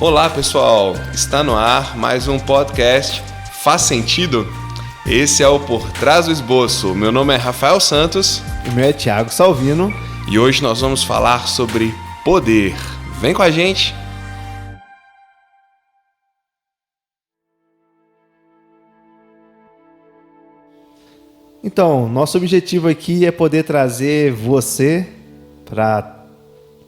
Olá pessoal, está no ar mais um podcast Faz Sentido? Esse é o Por Trás do Esboço. Meu nome é Rafael Santos. E meu é Thiago Salvino. E hoje nós vamos falar sobre poder. Vem com a gente! Então, nosso objetivo aqui é poder trazer você para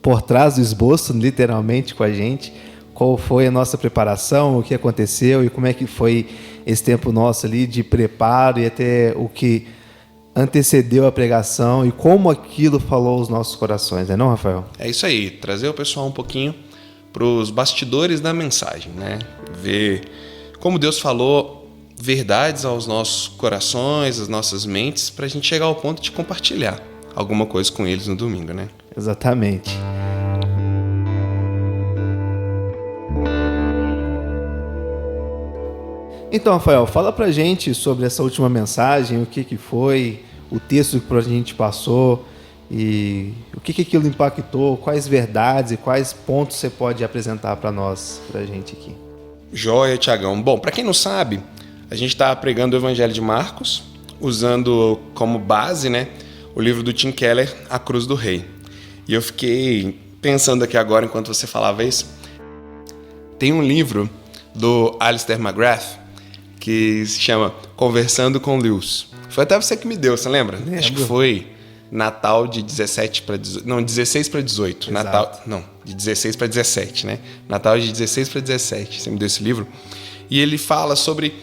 por trás do esboço, literalmente com a gente, qual foi a nossa preparação, o que aconteceu e como é que foi esse tempo nosso ali de preparo e até o que antecedeu a pregação e como aquilo falou aos nossos corações, não, Rafael? É isso aí, trazer o pessoal um pouquinho para os bastidores da mensagem, né? Ver como Deus falou verdades aos nossos corações, às nossas mentes, para a gente chegar ao ponto de compartilhar alguma coisa com eles no domingo, né? Exatamente. Então, Rafael, fala pra gente sobre essa última mensagem, o que foi, o texto que a gente passou e o que aquilo impactou, quais verdades e quais pontos você pode apresentar pra nós, pra gente aqui. Joia, Tiagão. Bom, para quem não sabe, a gente está pregando o Evangelho de Marcos, usando como base, né, o livro do Tim Keller, A Cruz do Rei. E eu fiquei pensando aqui agora, enquanto você falava isso, tem um livro do Alistair McGrath que se chama Conversando com Lewis. Foi até você que me deu, você lembra? Lembro. Acho que foi Natal de 17 para 18. Não, 16 para 18. Exato. Natal, não, de 16 para 17, né? Natal de 16 para 17. Você me deu esse livro. E ele fala sobre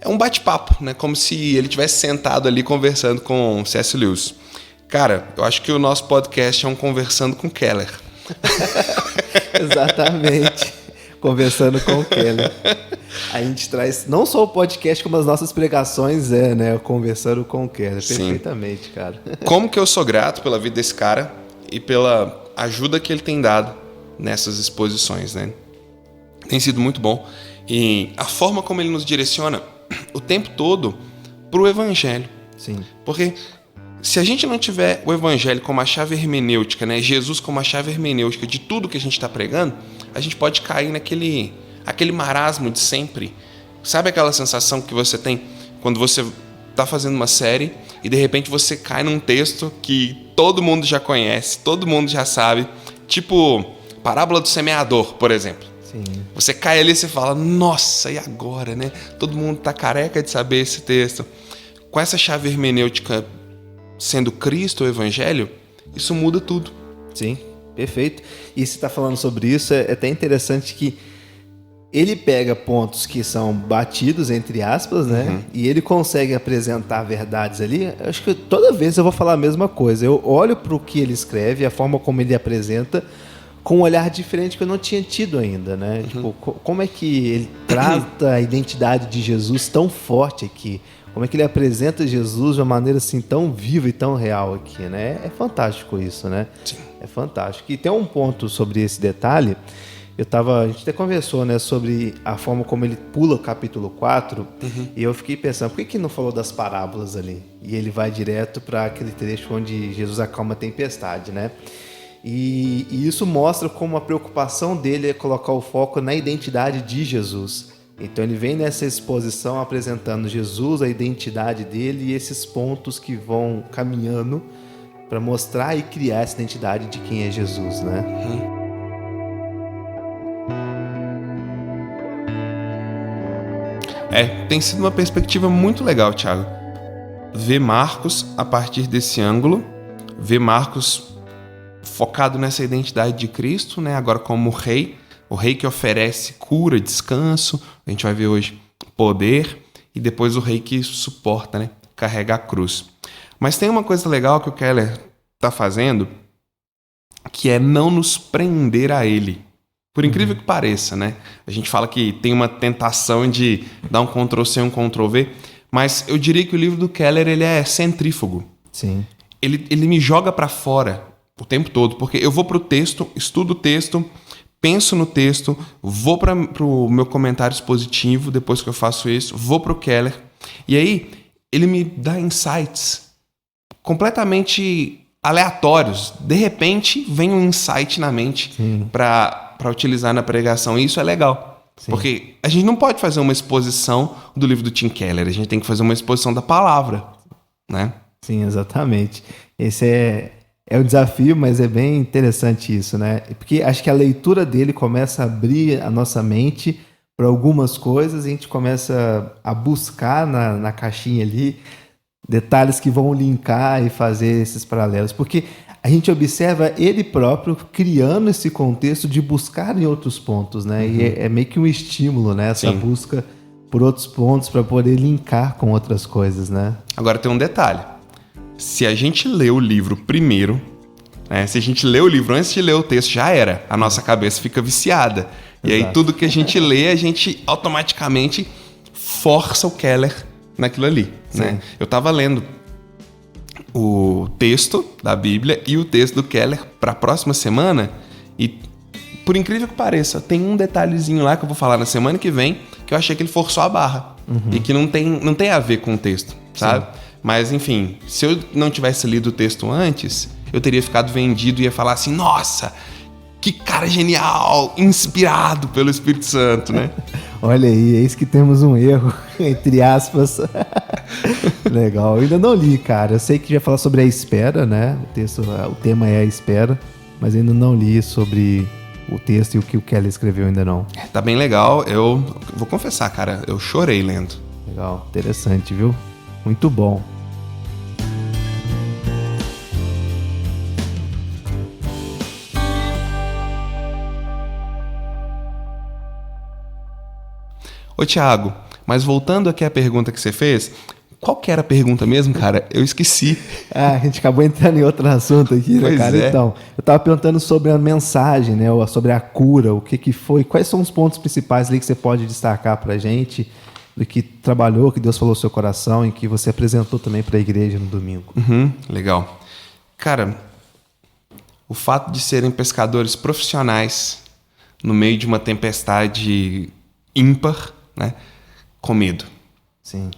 um bate-papo, né? Como se ele tivesse sentado ali conversando com C.S. Lewis. Cara, eu acho que o nosso podcast é um Conversando com Keller. Exatamente. Conversando com o Keller. A gente traz não só o podcast, como as nossas pregações, né? Conversando com o Keller. Perfeitamente, sim, cara. Como que eu sou grato pela vida desse cara e pela ajuda que ele tem dado nessas exposições, né? Tem sido muito bom. E a forma como ele nos direciona o tempo todo pro Evangelho. Sim. Porque se a gente não tiver o Evangelho como a chave hermenêutica, né? Jesus como a chave hermenêutica de tudo que a gente está pregando, a gente pode cair naquele marasmo de sempre. Sabe aquela sensação que você tem quando você está fazendo uma série e de repente você cai num texto que todo mundo já conhece, todo mundo já sabe, tipo Parábola do Semeador, por exemplo. Sim. Você cai ali e você fala, nossa, e agora, né? Todo mundo está careca de saber esse texto. Com essa chave hermenêutica sendo Cristo, o Evangelho, isso muda tudo. Sim, perfeito. E você está falando sobre isso, é até interessante que ele pega pontos que são batidos, entre aspas, né? Uhum. E ele consegue apresentar verdades ali. Eu acho que toda vez eu vou falar a mesma coisa. Eu olho para o que ele escreve, a forma como ele apresenta, com um olhar diferente que eu não tinha tido ainda, né? Uhum. Tipo, como é que ele trata a identidade de Jesus tão forte aqui? Como é que ele apresenta Jesus de uma maneira assim tão viva e tão real aqui, né? É fantástico isso, né? Sim. É fantástico. E tem um ponto sobre esse detalhe. A gente até conversou, né, sobre a forma como ele pula o capítulo 4, e eu fiquei pensando, por que não falou das parábolas ali? E ele vai direto para aquele trecho onde Jesus acalma a tempestade, né? E isso mostra como a preocupação dele é colocar o foco na identidade de Jesus. Então ele vem nessa exposição apresentando Jesus, a identidade dele e esses pontos que vão caminhando para mostrar e criar essa identidade de quem é Jesus, né? Tem sido uma perspectiva muito legal, Thiago. Ver Marcos a partir desse ângulo, ver Marcos focado nessa identidade de Cristo, né? Agora como o rei que oferece cura, descanso, a gente vai ver hoje poder, e depois o rei que suporta, né? Carrega a cruz. Mas tem uma coisa legal que o Keller está fazendo, que é não nos prender a ele. Por incrível que pareça, né? A gente fala que tem uma tentação de dar um Ctrl+C, um Ctrl+V, mas eu diria que o livro do Keller ele é centrífugo. Sim. Ele me joga para fora o tempo todo, porque eu vou pro texto, estudo o texto, penso no texto, vou pro meu comentário expositivo, depois que eu faço isso, vou pro Keller, e aí ele me dá insights completamente aleatórios. De repente, vem um insight na mente para utilizar na pregação. E isso é legal. Sim. Porque a gente não pode fazer uma exposição do livro do Tim Keller. A gente tem que fazer uma exposição da palavra, né? Sim, exatamente. Esse é o desafio, mas é bem interessante isso, né? Porque acho que a leitura dele começa a abrir a nossa mente para algumas coisas e a gente começa a buscar na caixinha ali detalhes que vão linkar e fazer esses paralelos. Porque a gente observa ele próprio criando esse contexto de buscar em outros pontos, né? E é meio que um estímulo, né? Essa busca por outros pontos para poder linkar com outras coisas, né? Agora tem um detalhe. Se a gente lê o livro primeiro, né? Se a gente lê o livro antes de ler o texto, já era. A nossa cabeça fica viciada. E aí tudo que a gente lê, a gente automaticamente força o Keller naquilo ali, né? Eu tava lendo o texto da Bíblia e o texto do Keller para a próxima semana e, por incrível que pareça, tem um detalhezinho lá que eu vou falar na semana que vem que eu achei que ele forçou a barra e que não tem a ver com o texto, sabe? Mas, enfim, se eu não tivesse lido o texto antes, eu teria ficado vendido e ia falar assim, nossa, que cara genial, inspirado pelo Espírito Santo, né? Olha aí, eis que temos um erro, entre aspas. Legal, eu ainda não li, cara. Eu sei que já fala sobre a espera, né? O tema é a espera, mas ainda não li sobre o texto e o que o Keller escreveu ainda não. Tá bem legal, eu vou confessar, cara, eu chorei lendo. Legal, interessante, viu? Muito bom. Ô, Thiago, mas voltando aqui à pergunta que você fez, qual que era a pergunta mesmo, cara? Eu esqueci. A gente acabou entrando em outro assunto aqui, né, cara? Então, eu tava perguntando sobre a mensagem, né? Sobre a cura, o que foi. Quais são os pontos principais ali que você pode destacar pra gente, do que trabalhou, que Deus falou no seu coração e que você apresentou também pra igreja no domingo? Legal. Cara, o fato de serem pescadores profissionais no meio de uma tempestade ímpar, né? Com medo. Sim.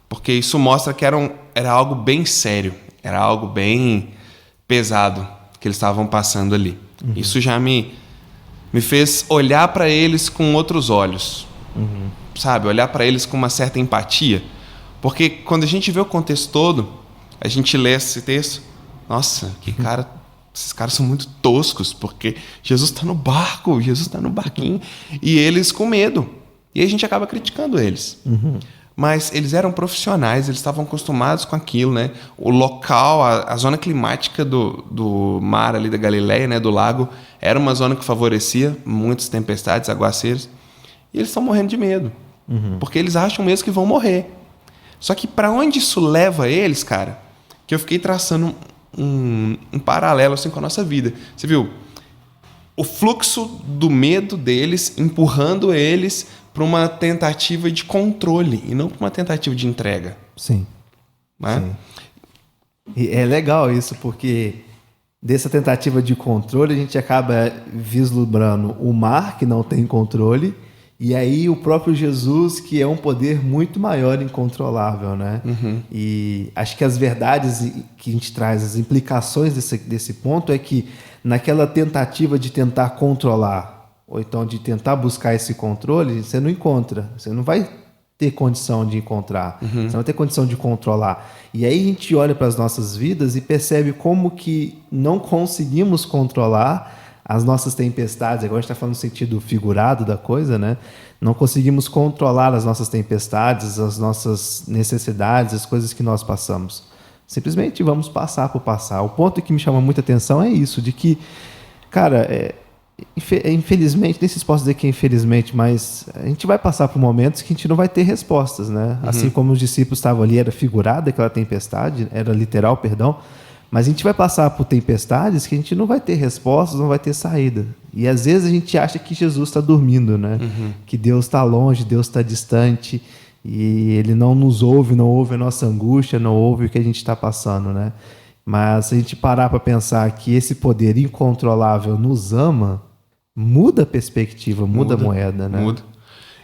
Porque isso mostra que era algo bem sério, era algo bem pesado que eles estavam passando ali. Isso já me fez olhar para eles com outros olhos, sabe? Olhar para eles com uma certa empatia. Porque quando a gente vê o contexto todo, a gente lê esse texto, nossa, esses caras são muito toscos, porque Jesus está no barco, Jesus está no barquinho, e eles com medo. E a gente acaba criticando eles. Mas eles eram profissionais, eles estavam acostumados com aquilo, né? O local, a zona climática do mar ali da Galileia, né? Do lago, era uma zona que favorecia muitas tempestades, aguaceiros. E eles estão morrendo de medo. Porque eles acham mesmo que vão morrer. Só que para onde isso leva eles, cara? Que eu fiquei traçando um paralelo assim com a nossa vida. Você viu? O fluxo do medo deles empurrando eles para uma tentativa de controle e não para uma tentativa de entrega. Sim. Né? Sim. E é legal isso, porque dessa tentativa de controle a gente acaba vislumbrando o mar, que não tem controle, e aí o próprio Jesus, que é um poder muito maior e incontrolável, né? E acho que as verdades que a gente traz, as implicações desse ponto é que naquela tentativa de tentar controlar, ou então de tentar buscar esse controle, você não encontra. Você não vai ter condição de encontrar. Você não vai ter condição de controlar. E aí a gente olha para as nossas vidas e percebe como que não conseguimos controlar as nossas tempestades. Agora a gente está falando no sentido figurado da coisa, né? Não conseguimos controlar as nossas tempestades, as nossas necessidades, as coisas que nós passamos. Simplesmente vamos passar por passar. O ponto que me chama muita atenção é isso, de que, cara, infelizmente, nem se posso dizer que é infelizmente, mas a gente vai passar por momentos que a gente não vai ter respostas, né? Assim como os discípulos estavam ali, era figurada aquela tempestade, era literal, perdão, mas a gente vai passar por tempestades que a gente não vai ter respostas, não vai ter saída. E às vezes a gente acha que Jesus está dormindo, né? Que Deus está longe, Deus está distante e Ele não nos ouve, não ouve a nossa angústia, não ouve o que a gente está passando, né? Mas se a gente parar para pensar que esse poder incontrolável nos ama, muda a perspectiva, muda a moeda, né? Muda.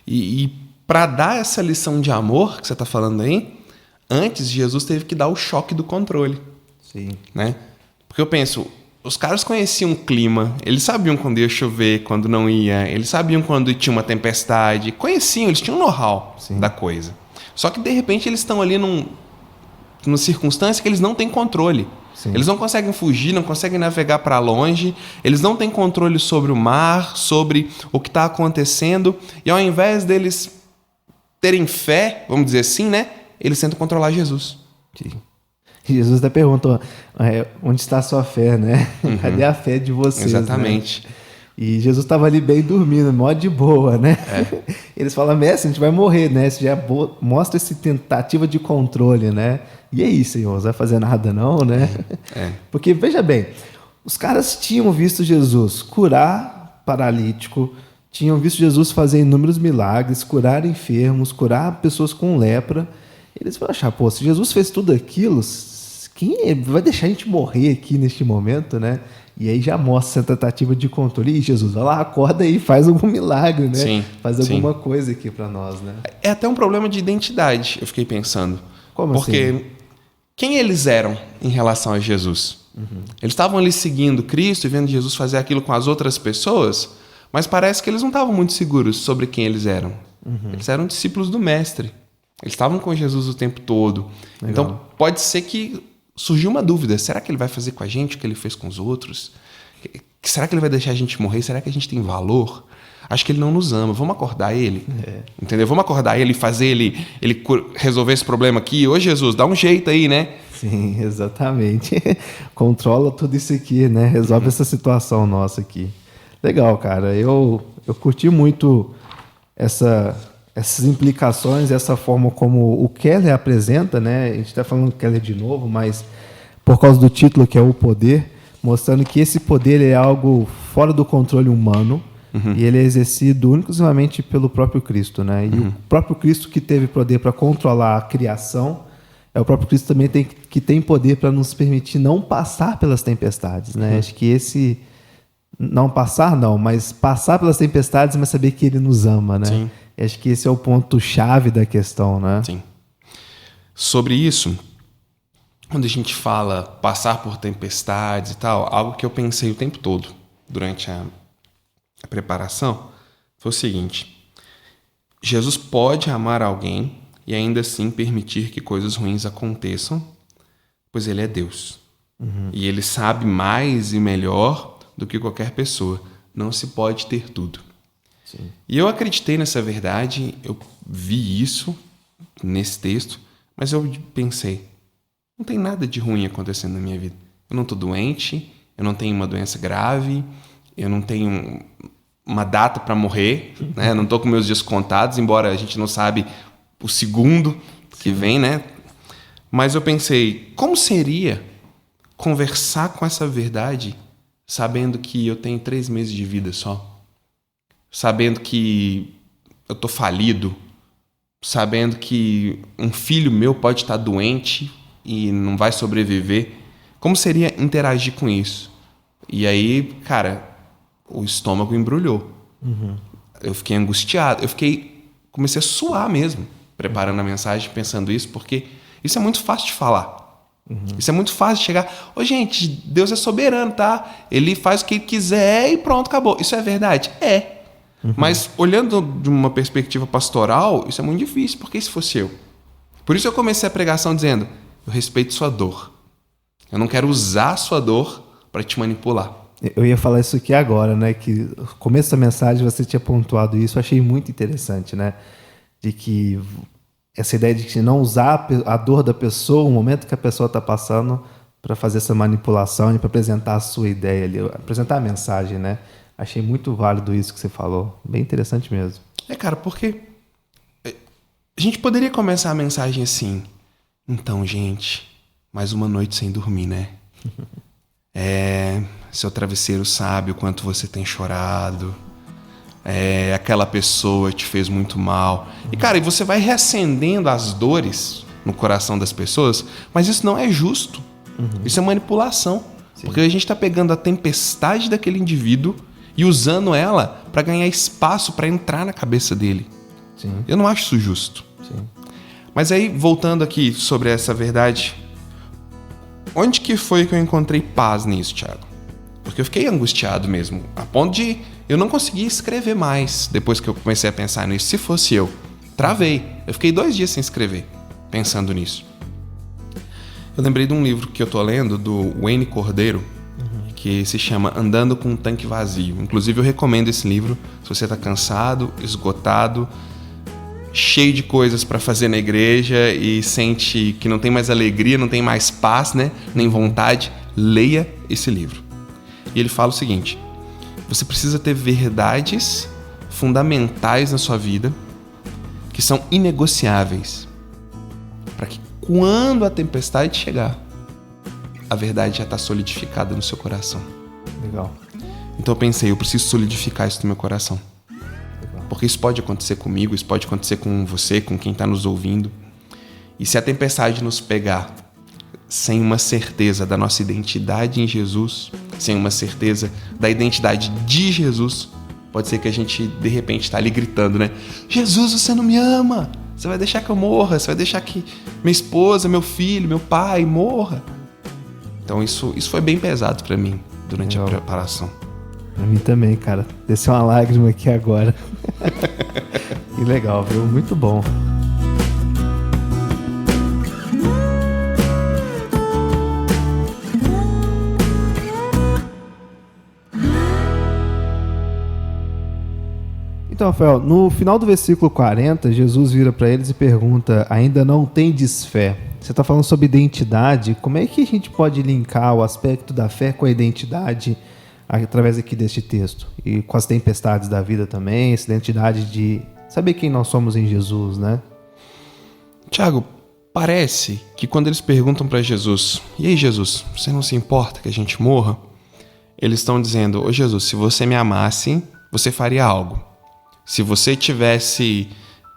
E para dar essa lição de amor que você está falando aí, antes Jesus teve que dar o choque do controle. Sim. Né? Porque eu penso, os caras conheciam o clima, eles sabiam quando ia chover, quando não ia, eles sabiam quando tinha uma tempestade, conheciam, eles tinham um know-how da coisa. Só que de repente eles estão ali numa circunstância que eles não têm controle. Sim. Eles não conseguem fugir, não conseguem navegar para longe, eles não têm controle sobre o mar, sobre o que está acontecendo, e ao invés deles terem fé, vamos dizer assim, né, eles tentam controlar Jesus. Sim. Jesus até perguntou, onde está a sua fé, né? Cadê a fé de vocês? Exatamente. Né? E Jesus estava ali bem dormindo, mó de boa, né? Eles falam, mestre, a gente vai morrer, né? Isso já mostra essa tentativa de controle, né? E aí, Senhor, não vai fazer nada não, né? Porque, veja bem, os caras tinham visto Jesus curar paralítico, tinham visto Jesus fazer inúmeros milagres, curar enfermos, curar pessoas com lepra. Eles vão achar, pô, se Jesus fez tudo aquilo, quem vai deixar a gente morrer aqui neste momento, né? E aí já mostra essa tentativa de controle. E Jesus, vai lá, acorda aí, faz algum milagre, né? Sim, faz alguma coisa aqui para nós, né? É até um problema de identidade, eu fiquei pensando. Como Porque assim? Quem eles eram em relação a Jesus? Eles estavam ali seguindo Cristo e vendo Jesus fazer aquilo com as outras pessoas, mas parece que eles não estavam muito seguros sobre quem eles eram. Eles eram discípulos do Mestre. Eles estavam com Jesus o tempo todo. Legal. Então, pode ser que surgiu uma dúvida. Será que ele vai fazer com a gente o que ele fez com os outros? Será que ele vai deixar a gente morrer? Será que a gente tem valor? Acho que ele não nos ama. Vamos acordar ele. Entendeu? Vamos acordar ele e fazer ele resolver esse problema aqui. Ô, Jesus, dá um jeito aí, né? Sim, exatamente. Controla tudo isso aqui, né? Resolve essa situação nossa aqui. Legal, cara. Eu curti muito essas implicações, essa forma como o Keller apresenta, né? A gente está falando do Keller de novo, mas por causa do título que é o poder, mostrando que esse poder é algo fora do controle humano e ele é exercido unicamente pelo próprio Cristo, né? E o próprio Cristo que teve poder para controlar a criação, é o próprio Cristo também que tem poder para nos permitir não passar pelas tempestades, né? Acho que esse não passar não, mas passar pelas tempestades, mas saber que ele nos ama, né? Sim. Acho que esse é o ponto-chave da questão, né? Sim. Sobre isso, quando a gente fala passar por tempestades e tal, algo que eu pensei o tempo todo durante a preparação foi o seguinte: Jesus pode amar alguém e ainda assim permitir que coisas ruins aconteçam, pois ele é Deus. E ele sabe mais e melhor do que qualquer pessoa. Não se pode ter tudo. Sim. E eu acreditei nessa verdade, eu vi isso nesse texto, mas eu pensei, não tem nada de ruim acontecendo na minha vida. Eu não estou doente, eu não tenho uma doença grave, eu não tenho uma data para morrer, né? Eu não estou com meus dias contados, embora a gente não sabe o segundo que vem, né? Mas eu pensei, como seria conversar com essa verdade sabendo que eu tenho 3 meses de vida só? Sabendo que eu tô falido, sabendo que um filho meu pode estar doente e não vai sobreviver. Como seria interagir com isso? E aí, cara, o estômago embrulhou. Eu fiquei angustiado, comecei a suar mesmo, preparando a mensagem, pensando isso, porque isso é muito fácil de falar. Isso é muito fácil de chegar. Ô, gente, Deus é soberano, tá? Ele faz o que ele quiser e pronto, acabou. Isso é verdade? É. Mas olhando de uma perspectiva pastoral, isso é muito difícil, porque se fosse eu? Por isso eu comecei a pregação dizendo, eu respeito sua dor. Eu não quero usar a sua dor para te manipular. Eu ia falar isso aqui agora, né? Que no começo da mensagem você tinha pontuado isso, eu achei muito interessante, né? De que essa ideia de que não usar a dor da pessoa, o momento que a pessoa está passando, para fazer essa manipulação e para apresentar a sua ideia ali, apresentar a mensagem, né? Achei muito válido isso que você falou. Bem interessante mesmo. Cara, porque a gente poderia começar a mensagem assim. Então, gente, mais uma noite sem dormir, né? Seu travesseiro sabe o quanto você tem chorado. Aquela pessoa te fez muito mal. E, cara, e você vai reacendendo as dores no coração das pessoas, mas isso não é justo. Isso é manipulação. Sim. Porque a gente está pegando a tempestade daquele indivíduo e usando ela para ganhar espaço para entrar na cabeça dele. Sim. Eu não acho isso justo. Sim. Mas aí, voltando aqui sobre essa verdade, onde que foi que eu encontrei paz nisso, Thiago? Porque eu fiquei angustiado mesmo, a ponto de eu não conseguir escrever mais depois que eu comecei a pensar nisso. Se fosse eu, travei. Eu fiquei 2 dias sem escrever, pensando nisso. Eu lembrei de um livro que eu tô lendo, do Wayne Cordeiro, que se chama Andando com um Tanque Vazio. Inclusive, eu recomendo esse livro se você tá cansado, esgotado, cheio de coisas para fazer na igreja e sente que não tem mais alegria, não tem mais paz, né? Nem vontade. Leia esse livro. E ele fala o seguinte: você precisa ter verdades fundamentais na sua vida que são inegociáveis, para que quando a tempestade chegar, a verdade já está solidificada no seu coração. Legal. Então eu pensei, eu preciso solidificar isso no meu coração. Legal. Porque isso pode acontecer comigo, isso pode acontecer com você, com quem está nos ouvindo. E se a tempestade nos pegar sem uma certeza da nossa identidade em Jesus, sem uma certeza da identidade de Jesus, pode ser que a gente, de repente, está ali gritando, né? Jesus, você não me ama! Você vai deixar que eu morra? Você vai deixar que minha esposa, meu filho, meu pai morra? Então isso foi bem pesado para mim durante a preparação. Pra mim também, cara. Desceu uma lágrima aqui agora. Que legal, viu? Muito bom. Então, Rafael, no final do versículo 40, Jesus vira para eles e pergunta: ainda não tendes fé? Você está falando sobre identidade. Como é que a gente pode linkar o aspecto da fé com a identidade através aqui deste texto? E com as tempestades da vida também, essa identidade de saber quem nós somos em Jesus, né? Tiago, parece que quando eles perguntam para Jesus: e aí, Jesus, você não se importa que a gente morra? Eles estão dizendo: ô Jesus, se você me amasse, você faria algo. Se você tivesse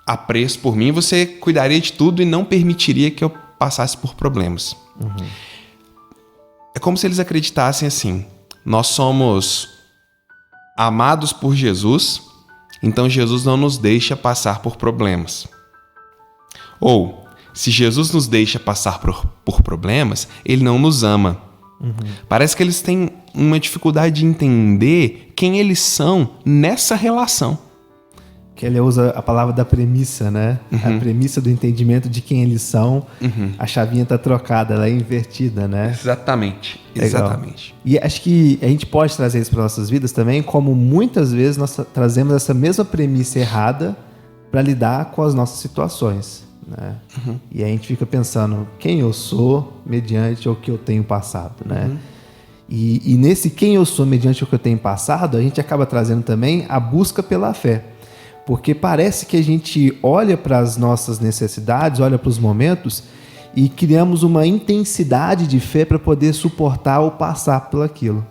apreço por mim, você cuidaria de tudo e não permitiria que eu passasse por problemas. Uhum. É como se eles acreditassem assim: nós somos amados por Jesus, então Jesus não nos deixa passar por problemas. Ou, se Jesus nos deixa passar por problemas, ele não nos ama. Uhum. Parece que eles têm uma dificuldade de entender quem eles são nessa relação. Que ele usa a palavra da premissa, né? Uhum. A premissa do entendimento de quem eles são. Uhum. A chavinha tá trocada, ela é invertida, né? Exatamente. Legal. Exatamente. E acho que a gente pode trazer isso para nossas vidas também, como muitas vezes nós trazemos essa mesma premissa errada para lidar com as nossas situações, né? Uhum. E aí a gente fica pensando quem eu sou mediante o que eu tenho passado, né? Uhum. E nesse quem eu sou mediante o que eu tenho passado, a gente acaba trazendo também a busca pela fé. Porque parece que a gente olha para as nossas necessidades, olha para os momentos e criamos uma intensidade de fé para poder suportar ou passar por aquilo.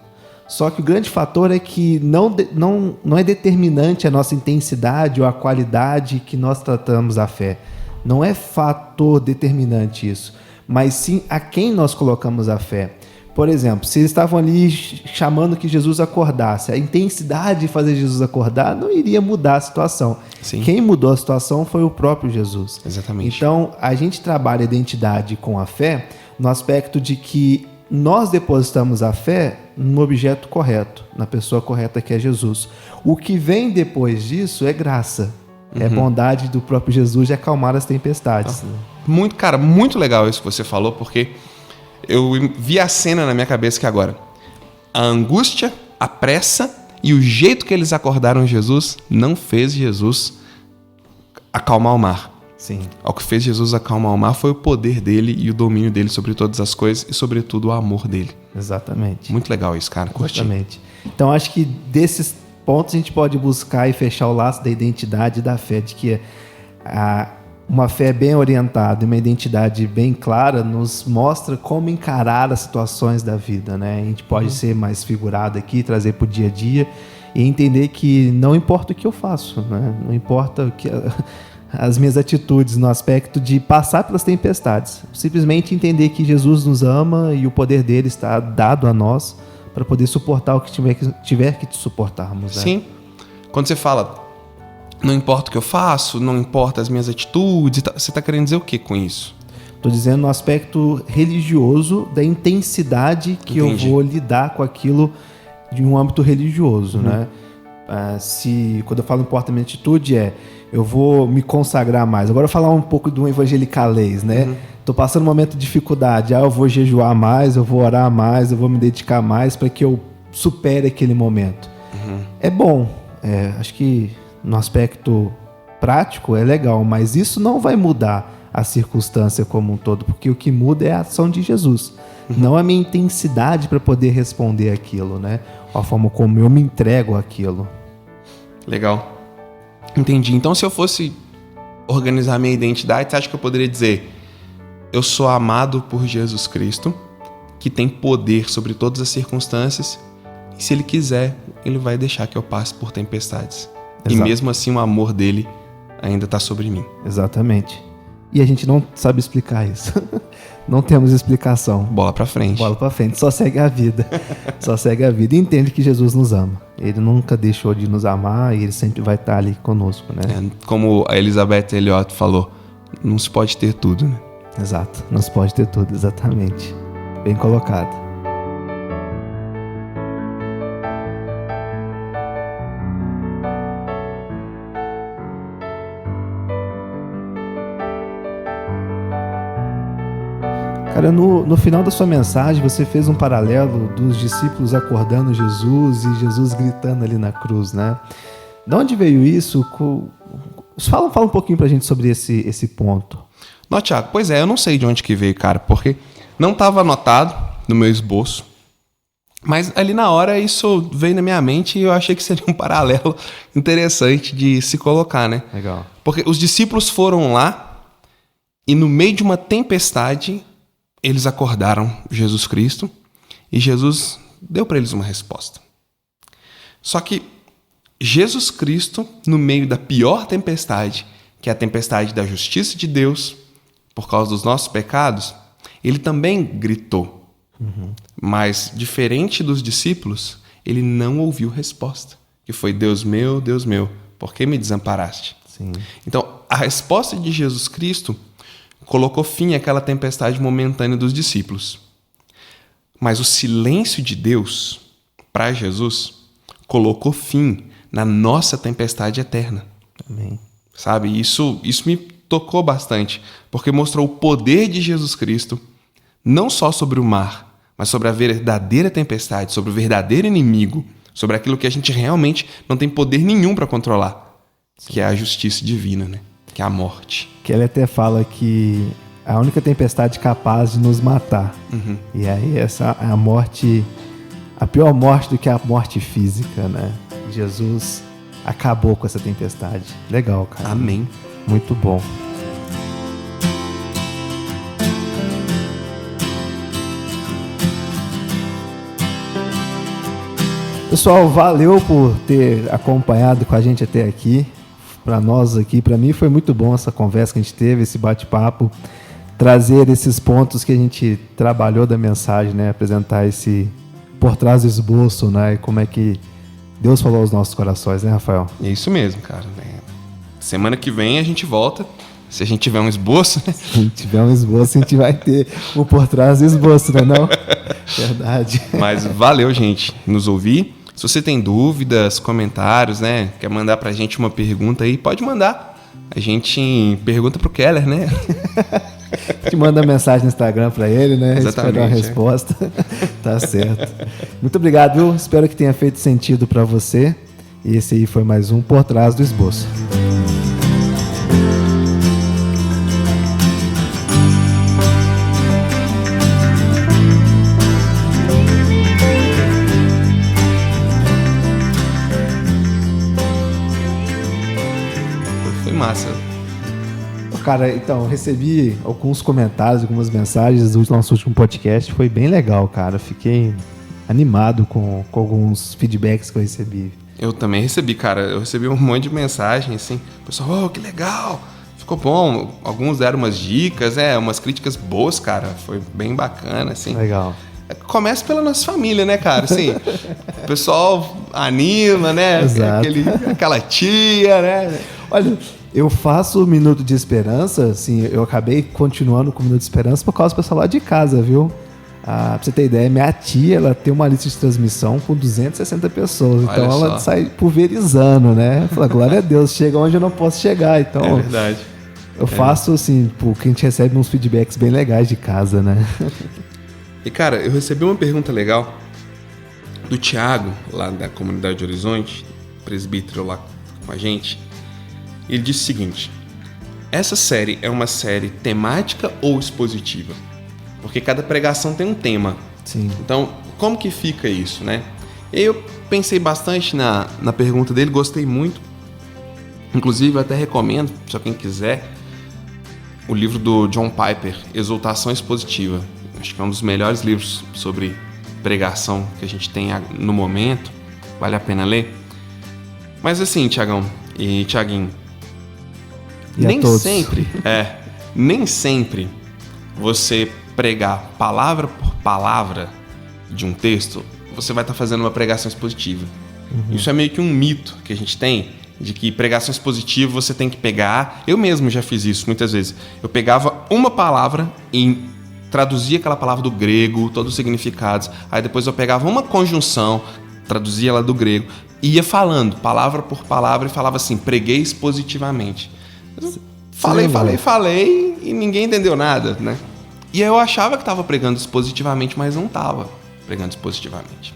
Só que o grande fator é que não é determinante a nossa intensidade ou a qualidade que nós tratamos a fé. Não é fator determinante isso, mas sim a quem nós colocamos a fé. Por exemplo, se eles estavam ali chamando que Jesus acordasse, a intensidade de fazer Jesus acordar não iria mudar a situação. Sim. Quem mudou a situação foi o próprio Jesus. Exatamente. Então, a gente trabalha a identidade com a fé no aspecto de que nós depositamos a fé no objeto correto, na pessoa correta que é Jesus. O que vem depois disso é graça. Uhum. É bondade do próprio Jesus de acalmar as tempestades. Muito legal isso que você falou, porque eu vi a cena na minha cabeça que agora a angústia, a pressa e o jeito que eles acordaram Jesus não fez Jesus acalmar o mar. Sim. O que fez Jesus acalmar o mar foi o poder dele e o domínio dele sobre todas as coisas e, sobretudo, o amor dele. Exatamente. Muito legal isso, cara. Curti. Exatamente. Então, acho que desses pontos a gente pode buscar e fechar o laço da identidade e da fé, de que uma fé bem orientada e uma identidade bem clara nos mostra como encarar as situações da vida, né? A gente pode ser mais figurado aqui, trazer para o dia a dia e entender que não importa o que eu faço, né? Não importa o que as minhas atitudes no aspecto de passar pelas tempestades. Simplesmente entender que Jesus nos ama e o poder dele está dado a nós para poder suportar o que tiver que suportarmos. Né? Sim. Quando você fala não importa o que eu faço, não importa as minhas atitudes, você está querendo dizer o que com isso? Tô dizendo no aspecto religioso da intensidade que Entendi. eu vou lidar com aquilo de um âmbito religioso, né? Quando eu falo em portamento de atitude eu vou me consagrar mais. Agora eu vou falar um pouco do evangelicalês, né? Tô passando um momento de dificuldade, eu vou jejuar mais, eu vou orar mais, eu vou me dedicar mais para que eu supere aquele momento. É bom, acho que no aspecto prático é legal, mas isso não vai mudar a circunstância como um todo, porque o que muda é a ação de Jesus, não a minha intensidade para poder responder aquilo, né? A forma como eu me entrego àquilo. Legal. Entendi. Então, se eu fosse organizar minha identidade, você acha que eu poderia dizer: eu sou amado por Jesus Cristo, que tem poder sobre todas as circunstâncias, e se Ele quiser, Ele vai deixar que eu passe por tempestades. Exato. E mesmo assim, o amor dele ainda está sobre mim. Exatamente. E a gente não sabe explicar isso. Não temos explicação. Bola pra frente. Bola pra frente, só segue a vida. Só segue a vida e entende que Jesus nos ama. Ele nunca deixou de nos amar e ele sempre vai estar ali conosco, né? Como a Elizabeth Elliot falou, não se pode ter tudo, né? Exato, não se pode ter tudo, exatamente. Bem colocado. Cara, no final da sua mensagem, você fez um paralelo dos discípulos acordando Jesus e Jesus gritando ali na cruz, né? De onde veio isso? Fala um pouquinho pra gente sobre esse ponto. Não, Thiago, pois é, eu não sei de onde que veio, cara, porque não estava anotado no meu esboço, mas ali na hora isso veio na minha mente e eu achei que seria um paralelo interessante de se colocar, né? Legal. Porque os discípulos foram lá e no meio de uma tempestade eles acordaram Jesus Cristo e Jesus deu para eles uma resposta. Só que Jesus Cristo, no meio da pior tempestade, que é a tempestade da justiça de Deus, por causa dos nossos pecados, ele também gritou. Mas, diferente dos discípulos, ele não ouviu resposta, que foi: Deus meu, por que me desamparaste? Sim. Então, a resposta de Jesus Cristo colocou fim àquela tempestade momentânea dos discípulos. Mas o silêncio de Deus, para Jesus, colocou fim na nossa tempestade eterna. Amém. Sabe? Isso me tocou bastante, porque mostrou o poder de Jesus Cristo, não só sobre o mar, mas sobre a verdadeira tempestade, sobre o verdadeiro inimigo, sobre aquilo que a gente realmente não tem poder nenhum para controlar, que é a justiça divina, né? Que é a morte. Que ele até fala que a única tempestade capaz de nos matar. E aí essa é a morte, a pior morte do que a morte física, né? Jesus acabou com essa tempestade. Legal, cara. Amém. Muito bom. Pessoal, valeu por ter acompanhado com a gente até aqui. Para nós aqui, para mim foi muito bom essa conversa que a gente teve, esse bate-papo, trazer esses pontos que a gente trabalhou da mensagem, né? Apresentar esse por trás do esboço, né? E como é que Deus falou aos nossos corações, né, Rafael? É isso mesmo, cara. Semana que vem a gente volta, se a gente tiver um esboço, né? Se tiver um esboço, a gente vai ter o por trás do esboço, né? Não? Verdade. Mas valeu, gente, nos ouvir. Se você tem dúvidas, comentários, né? Quer mandar pra gente uma pergunta aí, pode mandar. A gente pergunta pro Keller, né? A gente manda mensagem no Instagram pra ele, né? Exatamente. Espera uma resposta. Tá certo. Muito obrigado, viu? Espero que tenha feito sentido pra você. E esse aí foi mais um Por Trás do Esboço. Massa. Cara, então, eu recebi alguns comentários, algumas mensagens do nosso último podcast. Foi bem legal, cara. Fiquei animado com alguns feedbacks que eu recebi. Eu também recebi, cara. Eu recebi um monte de mensagem, assim. O pessoal, oh, que legal. Ficou bom. Alguns deram umas dicas, umas críticas boas, cara. Foi bem bacana, assim. Legal. Começa pela nossa família, né, cara? Assim, o pessoal anima, né? Exato. Aquela tia, né? Olha, Eu faço o Minuto de Esperança, assim, eu acabei continuando com o Minuto de Esperança por causa do pessoal lá de casa, viu? Pra você ter ideia, minha tia, ela tem uma lista de transmissão com 260 pessoas. Então ela sai pulverizando, né? Fala, glória a Deus, chega onde eu não posso chegar. Então, é verdade. Eu faço assim, porque a gente recebe uns feedbacks bem legais de casa, né? E cara, eu recebi uma pergunta legal do Thiago, lá da Comunidade Horizonte, presbítero lá com a gente. Ele disse o seguinte: essa série é uma série temática ou expositiva? Porque cada pregação tem um tema. Sim. Então, como que fica isso, né? E aí eu pensei bastante na pergunta dele, gostei muito. Inclusive, eu até recomendo, se alguém quiser, o livro do John Piper, Exultação Expositiva. Acho que é um dos melhores livros sobre pregação que a gente tem no momento. Vale a pena ler. Mas assim, Tiagão e Tiaguinho, nem sempre você pregar palavra por palavra de um texto, você vai estar fazendo uma pregação expositiva. Isso é meio que um mito que a gente tem, de que pregação expositiva você tem que pegar... Eu mesmo já fiz isso muitas vezes. Eu pegava uma palavra e traduzia aquela palavra do grego, todos os significados. Aí depois eu pegava uma conjunção, traduzia ela do grego, ia falando palavra por palavra e falava assim, preguei expositivamente. Falei e ninguém entendeu nada, né? E eu achava que estava pregando expositivamente, mas não estava pregando expositivamente.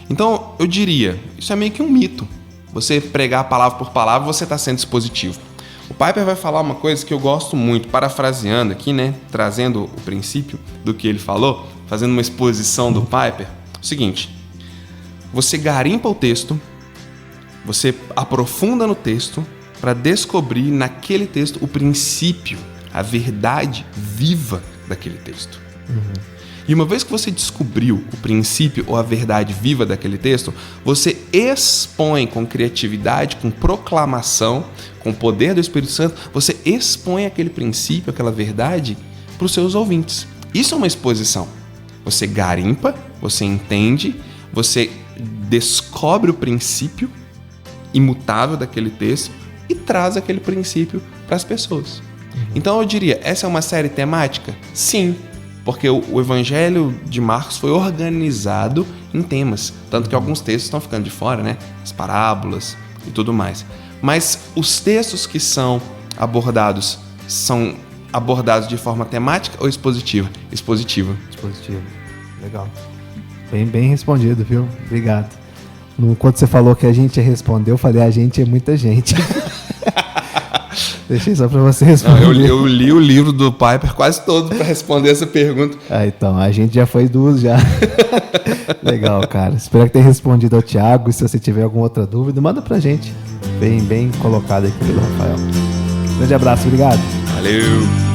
Então, eu diria, isso é meio que um mito. Você pregar palavra por palavra, você está sendo expositivo. O Piper vai falar uma coisa que eu gosto muito, parafraseando aqui, né? Trazendo o princípio do que ele falou, fazendo uma exposição do Piper. O seguinte, você garimpa o texto, você aprofunda no texto para descobrir naquele texto o princípio, a verdade viva daquele texto. E uma vez que você descobriu o princípio ou a verdade viva daquele texto, você expõe com criatividade, com proclamação, com o poder do Espírito Santo, você expõe aquele princípio, aquela verdade para os seus ouvintes. Isso é uma exposição. Você garimpa, você entende, você descobre o princípio imutável daquele texto e traz aquele princípio para as pessoas. Então eu diria, essa é uma série temática? Sim, porque o Evangelho de Marcos foi organizado em temas, tanto que alguns textos estão ficando de fora, né? As parábolas e tudo mais. Mas os textos que são abordados de forma temática ou expositiva? Expositiva. Expositiva. Legal. Bem respondido, viu? Obrigado. Quando você falou que a gente ia responder, eu falei, a gente é muita gente. Deixei só pra você responder. Não, eu li o livro do Piper quase todo para responder essa pergunta. Então, a gente já foi duas já. Legal, cara. Espero que tenha respondido ao Thiago. Se você tiver alguma outra dúvida, manda pra gente. Bem colocado aqui pelo Rafael. Grande abraço, obrigado. Valeu.